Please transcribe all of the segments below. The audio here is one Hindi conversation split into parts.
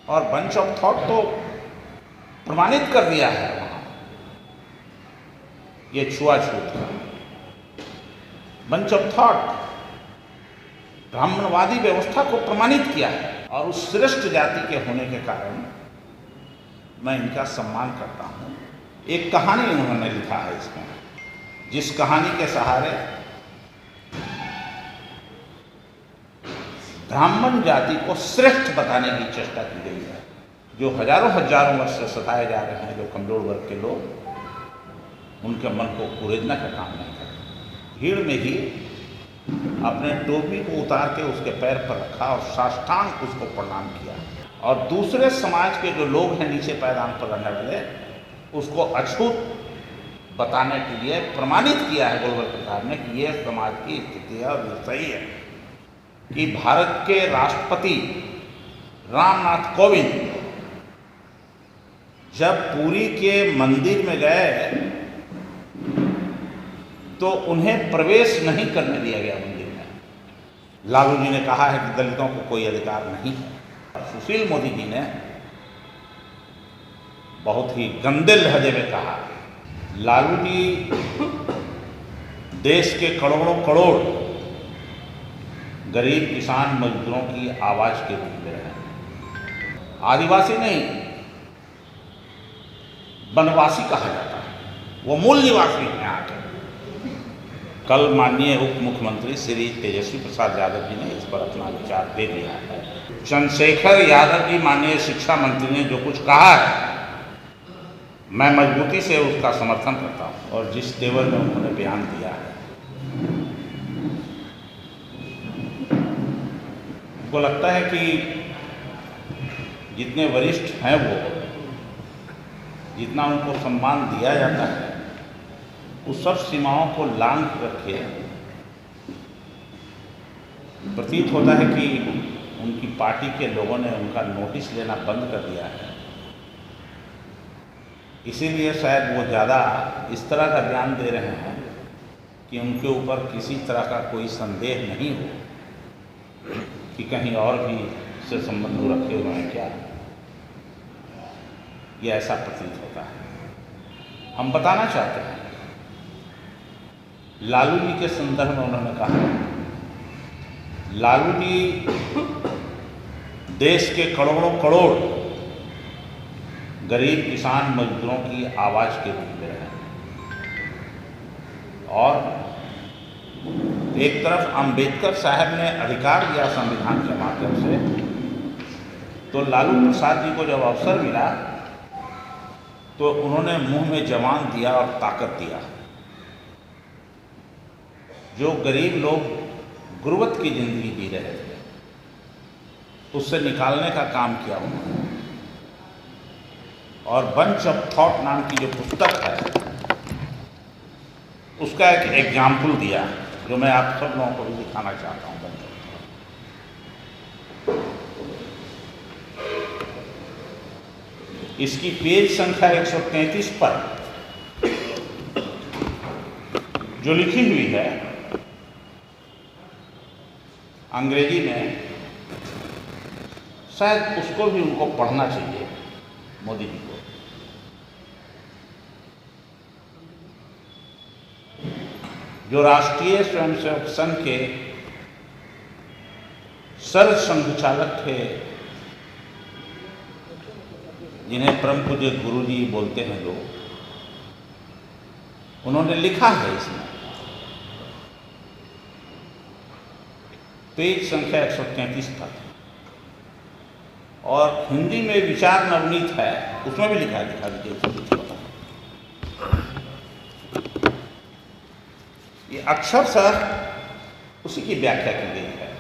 और बंच ऑफ थॉट तो प्रमाणित कर दिया है वहाँ, ये छुआछूत का बंच ऑफ थॉट ब्राह्मणवादी व्यवस्था को प्रमाणित किया है। और उस श्रेष्ठ जाति के होने के कारण मैं इनका सम्मान करता हूँ। एक कहानी उन्होंने लिखा है इसमें, जिस कहानी के सहारे ब्राह्मण जाति को श्रेष्ठ बताने की चेष्टा की गई है। जो हजारों वर्ष से सताए जा रहे हैं, जो कमजोर वर्ग के लोग, उनके मन को कुरेदने का काम नहीं करते। भीड़ में ही अपने टोपी को उतार के उसके पैर पर रखा और साष्टांग उसको प्रणाम किया। और दूसरे समाज के जो लोग हैं नीचे पैदान पर रहने वाले, उसको अछूत बताने के लिए प्रमाणित किया है गोलवलकर साहब ने कि ये समाज की स्थिति है और ये सही है कि भारत के राष्ट्रपति रामनाथ कोविंद जब पुरी के मंदिर में गए तो उन्हें प्रवेश नहीं करने दिया गया मंदिर में। लालू जी ने कहा है कि दलितों को कोई अधिकार नहीं है। सुशील मोदी जी ने बहुत ही गंदे लहजे में कहा, लालू जी देश के करोड़ों करोड़ गरीब किसान मजदूरों की आवाज के रूप में रहे। आदिवासी नहीं, वनवासी कहा जाता है, वो मूल निवासी हैं यहाँ के। कल माननीय उप मुख्यमंत्री श्री तेजस्वी प्रसाद यादव जी ने इस पर अपना विचार दे दिया है। चंद्रशेखर यादव जी माननीय शिक्षा मंत्री ने जो कुछ कहा है, मैं मजबूती से उसका समर्थन करता हूँ। और जिस तेवर में उन्होंने बयान दिया है, मुझको लगता है कि जितने वरिष्ठ हैं वो, जितना उनको सम्मान दिया जाता है, उस सब सीमाओं को लांघ रखे प्रतीत होता है कि उनकी पार्टी के लोगों ने उनका नोटिस लेना बंद कर दिया है। इसीलिए शायद वो ज़्यादा इस तरह का बयान दे रहे हैं कि उनके ऊपर किसी तरह का कोई संदेह नहीं हो कि कहीं और भी से संबंध रखे हुए हैं क्या, ये ऐसा प्रतीत होता है। हम बताना चाहते हैं, लालू जी के संदर्भ में उन्होंने कहा, लालू जी देश के करोड़ों करोड़ गरीब किसान मजदूरों की आवाज के रूप में रहे। और एक तरफ अंबेडकर साहब ने अधिकार दिया संविधान के माध्यम से, तो लालू प्रसाद जी को जब अवसर मिला तो उन्होंने मुंह में जवान दिया और ताकत दिया। जो गरीब लोग गुर्बत की जिंदगी जी रहे थे, उससे निकालने का काम किया उन्होंने। और बंच ऑफ थॉट नाम की जो पुस्तक है, उसका एक एग्जाम्पल दिया जो मैं आप सब लोगों को भी दिखाना चाहता हूँ। बंच ऑफ थॉट, इसकी पेज संख्या 133 पर जो लिखी हुई है अंग्रेजी में, शायद उसको भी उनको पढ़ना चाहिए मोदी जी को। जो राष्ट्रीय स्वयंसेवक संघ के सर्व संघचालक थे, जिन्हें परम पूज्य गुरु जी बोलते हैं लोग, उन्होंने लिखा है इसमें, पेज संख्या 133 तक, और हिंदी में विचार नवनीत है, उसमें भी लिखा है। दिखा दीजिए, ये अक्षरशः उसी की व्याख्या की गई है।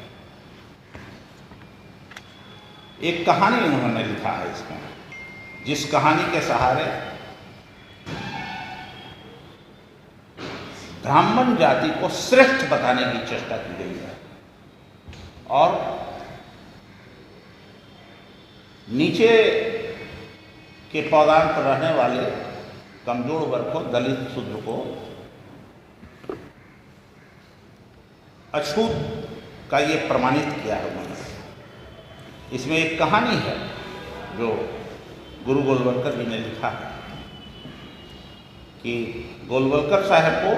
एक कहानी उन्होंने लिखा है इसमें, जिस कहानी के सहारे ब्राह्मण जाति को श्रेष्ठ बताने की चेष्टा की गई है। और नीचे के पौधान पर रहने वाले कमजोर वर्ग को, दलित शूद्र को अछूत का ये प्रमाणित किया है उन्होंने। इसमें एक कहानी है जो गुरु गोलवलकर जी ने लिखा है कि गोलवलकर साहब को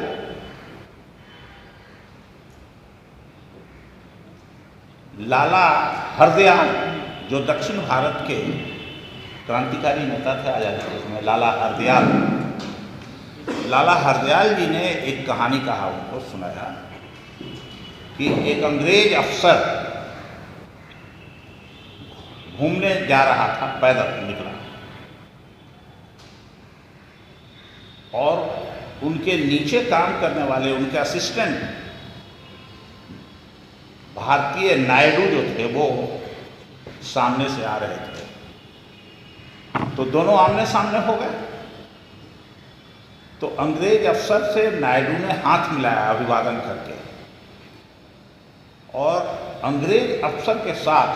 लाला हरदयाल, जो दक्षिण भारत के क्रांतिकारी नेता थे आज़ादी के समय, लाला हरदयाल जी ने एक कहानी कहा, उनको सुनाया कि एक अंग्रेज अफसर घूमने जा रहा था, पैदल निकला, और उनके नीचे काम करने वाले उनके असिस्टेंट भारतीय नायडू जो थे वो सामने से आ रहे थे, तो दोनों आमने सामने हो गए। तो अंग्रेज अफसर से नायडू ने हाथ मिलाया अभिवादन करके, और अंग्रेज अफसर के साथ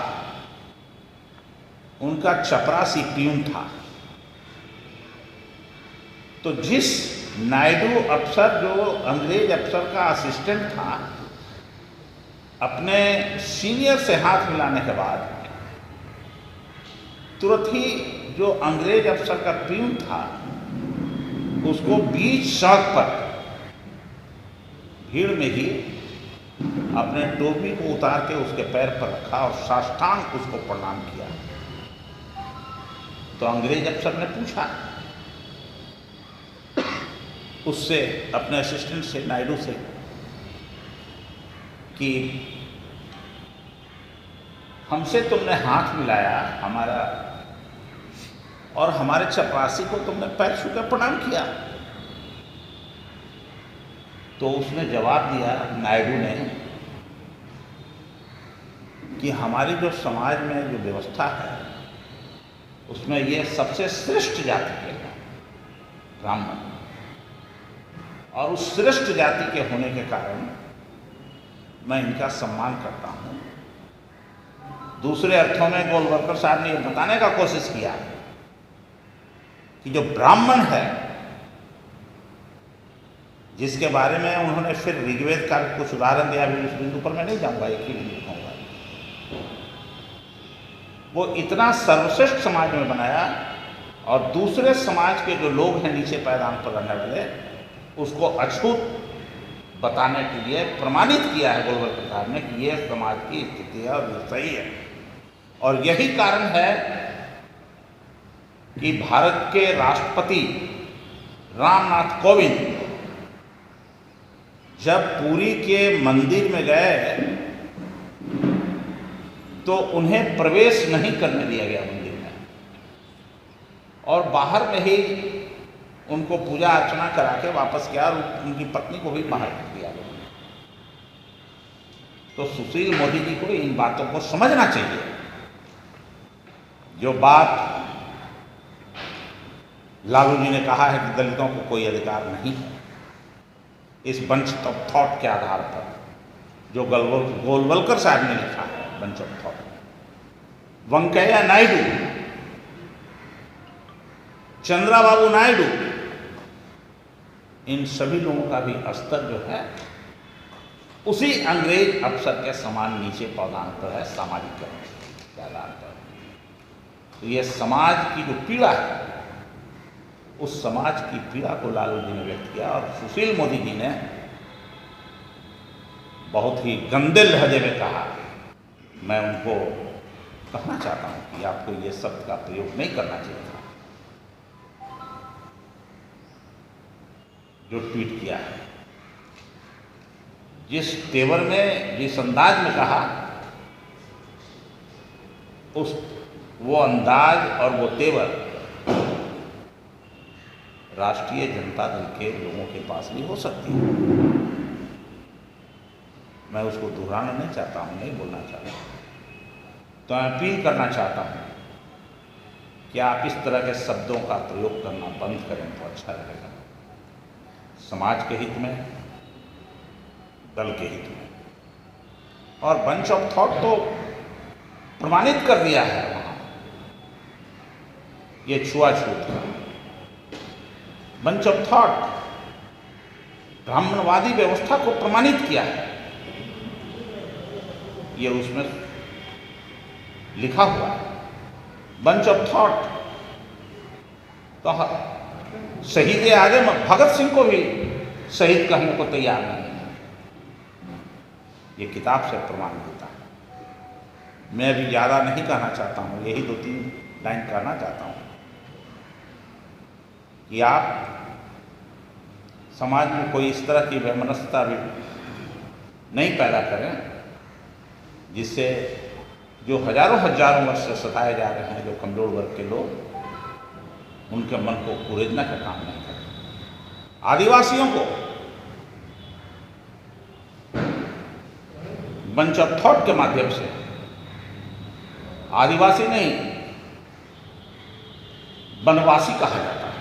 उनका चपरासी प्यून था। तो जिस नायडू अफसर, जो अंग्रेज अफसर का असिस्टेंट था, अपने सीनियर से हाथ मिलाने के बाद तुरंत ही जो अंग्रेज अफसर का प्यून था उसको बीच सड़क पर भीड़ में ही अपने टोपी को उतार के उसके पैर पर रखा और साष्टांग उसको प्रणाम किया। तो अंग्रेज अफसर ने पूछा उससे, अपने असिस्टेंट से, नायडू से, कि हमसे तुमने हाथ मिलाया हमारा, और हमारे चपरासी को तुमने पैर छू कर प्रणाम किया। तो उसने जवाब दिया, नायडू ने, कि हमारी जो समाज में जो व्यवस्था है उसमें ये सबसे श्रेष्ठ जाति के हैं ब्राह्मण, और उस श्रेष्ठ जाति के होने के कारण मैं इनका सम्मान करता हूँ। दूसरे अर्थों में गोलवलकर साहब ने यह बताने का कोशिश किया कि जो ब्राह्मण है, जिसके बारे में उन्होंने फिर ऋग्वेद का कुछ उदाहरण दिया, भी उस बिंदु पर मैं नहीं जाऊंगा, एक ही बिंदु कहूँगा, वो इतना सर्वश्रेष्ठ समाज में बनाया, और दूसरे समाज के जो लोग हैं नीचे पैदान पर रहने वाले, उसको अछूत बताने के लिए प्रमाणित किया है गोलवलकर साहब ने कि ये समाज की स्थिति है और ये सही है। और यही कारण है कि भारत के राष्ट्रपति रामनाथ कोविंद जब पुरी के मंदिर में गए तो उन्हें प्रवेश नहीं करने दिया गया मंदिर में, और बाहर में ही उनको पूजा अर्चना करा के वापस किया, और उनकी पत्नी को भी बाहर कर दिया गया। तो सुशील मोदी जी को इन बातों को समझना चाहिए। जो बात लालू जी ने कहा है कि दलितों को कोई अधिकार नहीं है, इस बंच ऑफ थॉट के आधार पर जो गोलवलकर साहब ने लिखा है, bunch of thought, Venkaiah Naidu, Chandrababu Naidu, इन सभी लोगों का भी स्तर जो है उसी अंग्रेज अफसर के समान नीचे पौधान पर है, सामाजिकरण के आधार पर। तो ये समाज की जो पीड़ा है, उस समाज की पीड़ा को लालू जी ने व्यक्त किया, और सुशील मोदी जी ने बहुत ही गंदे लहजे में कहा। मैं उनको कहना चाहता हूँ कि आपको ये शब्द का प्रयोग नहीं करना चाहिए था जो ट्वीट किया है। जिस तेवर में, जिस अंदाज में कहा, वो अंदाज और वो तेवर राष्ट्रीय जनता दल के लोगों के पास भी हो सकती है। मैं उसको दोहराना नहीं चाहता हूँ, नहीं बोलना चाहता, तो मैं अपील करना चाहता हूँ कि आप इस तरह के शब्दों का प्रयोग करना बंद करें तो अच्छा रहेगा, समाज के हित में, दल के हित में। और बंच ऑफ थॉट तो प्रमाणित कर दिया है वहाँ, ये छुआछूत का बंच ऑफ थॉट ब्राह्मणवादी व्यवस्था को प्रमाणित किया है, ये उसमें लिखा हुआ है। Bunch of thought. तो शहीद आजम भगत सिंह को भी शहीद कहने को तैयार नहीं है। ये किताब से प्रमाण देता है। मैं अभी ज़्यादा नहीं कहना चाहता हूँ, यही 2-3 लाइन कहना चाहता हूँ कि आप समाज में कोई इस तरह की वैमनस्यता भी नहीं पैदा करें जिससे जो हजारों वर्ष से सताए जा रहे हैं जो कमजोर वर्ग के लोग, उनके मन को कुरेदने का काम नहीं करें। आदिवासियों को बंच ऑफ थॉट के माध्यम से, आदिवासी नहीं वनवासी कहा जाता है,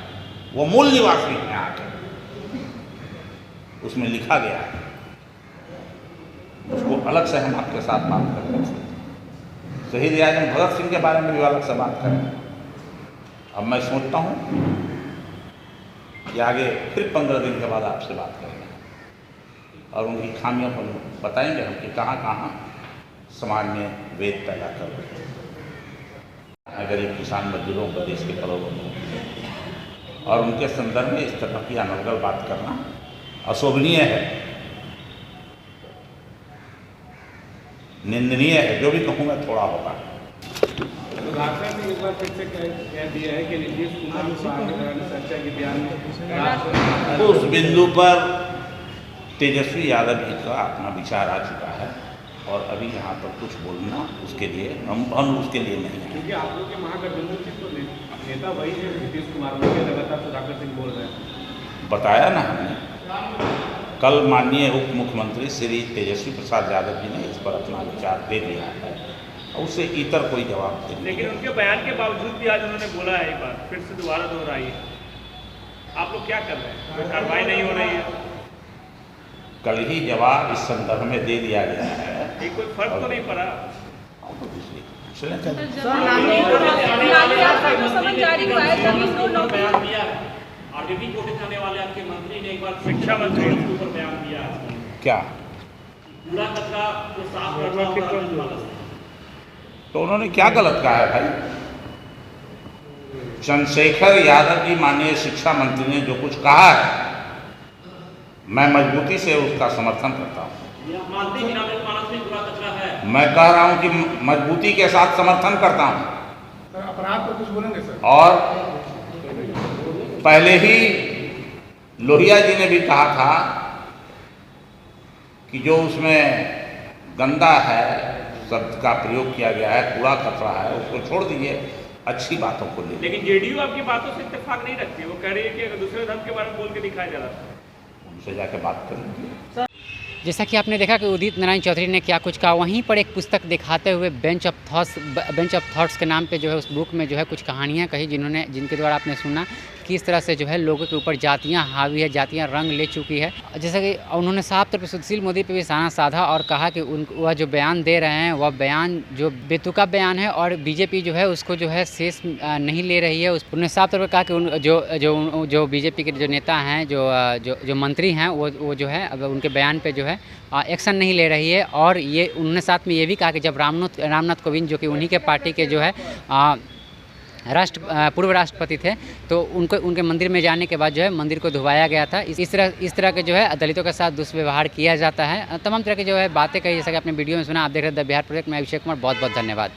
वो मूल निवासी हैं आके, उसमें लिखा गया है। उसको अलग से हम आपके साथ बात करेंगे। शहीद आजम भगत सिंह के बारे में भी अलग से बात करेंगे। अब मैं सोचता हूँ कि आगे फिर 15 दिन के बाद आपसे बात करेंगे और उनकी खामियों को बताएंगे हम कि कहाँ कहाँ समाज में वेद पैदा कर रहे हैं गरीब किसान मजदूरों को, देश के करोड़ों लोग, और उनके संदर्भ में इस तरह की अनर्गल बात करना अशोभनीय है, निंदनीय है। जो भी कहूँगा थोड़ा होगा। भाजपा ने एक बार फिर से कह दिया है कि नीतीश कुमार चर्चा के बयान में उस बिंदु पर तेजस्वी यादव जी का अपना विचार आ चुका है और अभी यहाँ पर कुछ बोलना उसके लिए हम उसके लिए नहीं है। क्योंकि आप लोग के महागठबंधन से तो नेता वही है नीतीश कुमार, उनके लगातार सुधाकर सिंह बोल रहे हैं। बताया ना हमने, कल माननीय उप मुख्यमंत्री श्री तेजस्वी प्रसाद यादव जी ने इस पर अपना विचार दे दिया है और उससे इतर कोई जवाब नहीं। लेकिन उनके बयान के बावजूद भी आज उन्होंने बोला है, एक बार फिर से दोबारा दोहराई है। आप लोग क्या कर रहे हैं? कोई कार्रवाई नहीं हो रही है? कल ही जवाब इस संदर्भ में दे दिया गया है। कोई फर्क तो नहीं पड़ा? आरजेडी कोटे जाने वाले आपके मंत्री ने एक बार शिक्षा मंत्री के ऊपर बयान दिया क्या कूड़ा कचरा को साफ करना। तो उन्होंने क्या गलत कहा है भाई? चंद्रशेखर यादव जी माननीय शिक्षा मंत्री ने जो कुछ कहा है, मैं मजबूती से उसका समर्थन करता हूँ। मानते हैं नागरिक मानस में कूड़ा कचरा है। मैं कह रहा हूँ कि मजबूती के साथ समर्थन करता हूँ। सर अपराध पर कुछ बोलेंगे सर? और पहले ही लोहिया जी ने भी कहा था कि जो उसमें गंदा है शब्द का प्रयोग किया गया है, कूड़ा कचरा है, उसको छोड़ दीजिए, अच्छी बातों को ले। लेकिन जेडीयू आपकी बातों से इत्तेफाक नहीं रखती है। वो कह रही है कि अगर दूसरे धर्म के बारे में बोल के दिखाया जा रहा है, उनसे जाकर बात करेंगे। जैसा कि आपने देखा कि उदित नारायण चौधरी ने क्या कुछ कहा, वहीं पर एक पुस्तक दिखाते हुए बेंच ऑफ थॉट्स के नाम पे जो है उस बुक में जो है कुछ कहानियाँ कही जिनके द्वारा आपने सुना किस तरह से जो है लोगों के ऊपर जातियाँ हावी है, जातियाँ रंग ले चुकी है। जैसा कि उन्होंने साफ तौर पर सुशील मोदी पे भी निशाना साधा और कहा कि वह जो बयान दे रहे हैं वह बयान जो बेतुका बयान है और बीजेपी जो है उसको जो है शेष नहीं ले रही है। उन्होंने साफ तौर पर कहा कि जो बीजेपी के जो नेता हैं, जो मंत्री हैं, वो जो है अब उनके बयान पे जो है एक्शन नहीं ले रही है। और ये उन्होंने साथ में ये भी कहा कि जब रामनाथ कोविंद जो कि उन्हीं के पार्टी के जो है पूर्व राष्ट्रपति थे, तो उनके मंदिर में जाने के बाद जो है मंदिर को धुवाया गया था। इस तरह के जो है दलितों के साथ दुष्व्यवहार किया जाता है। तमाम तरह की जो है बातें कही, जैसा कि आपने वीडियो में सुना। आप देख रहे हैं द बिहार प्रोजेक्ट में अभिषेक कुमार। बहुत बहुत धन्यवाद।